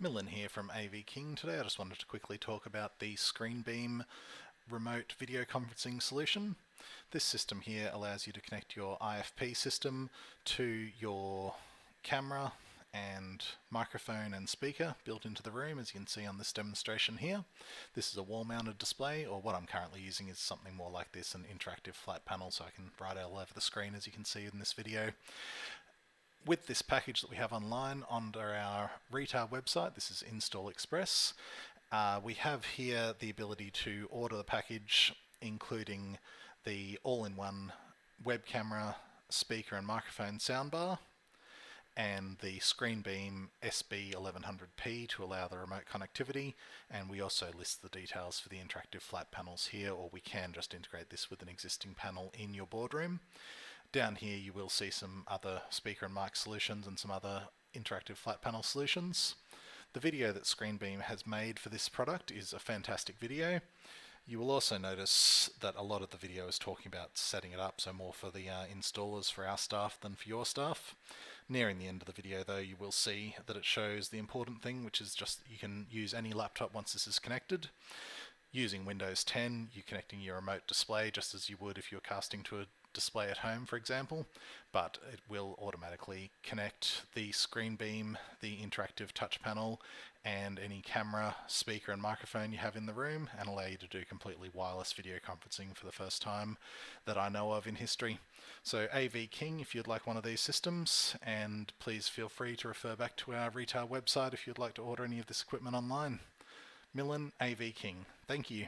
Millen here from AV King. Today I just wanted to quickly talk about the SCREENBEAM remote video conferencing solution. This system here allows you to connect your IFP system to your camera and microphone and speaker built into the room, as you can see on this demonstration here. This is a wall-mounted display, or what I'm currently using is something more like this, an interactive flat panel, so I can write all over the screen as you can see in this video. With this package that we have online under our retail website, this is Install Express, we have here the ability to order the package including the all-in-one web camera, speaker and microphone soundbar, and the SCREENBEAM SB1100P to allow the remote connectivity, and we also list the details for the interactive flat panels here, or we can just integrate this with an existing panel in your boardroom. Down here you will see some other speaker and mic solutions and some other interactive flat panel solutions. The video that SCREENBEAM has made for this product is a fantastic video. You will also notice that a lot of the video is talking about setting it up, so more for the installers, for our staff, than for your staff. Nearing the end of the video though, you will see that it shows the important thing, which is just you can use any laptop once this is connected. Using Windows 10, you're connecting your remote display just as you would if you were casting to a display at home, for example, but it will automatically connect the SCREENBEAM, the interactive touch panel, and any camera, speaker and microphone you have in the room, and allow you to do completely wireless video conferencing for the first time that I know of in history. So AV King if you'd like one of these systems, and please feel free to refer back to our retail website if you'd like to order any of this equipment online. Millen, AV King. Thank you.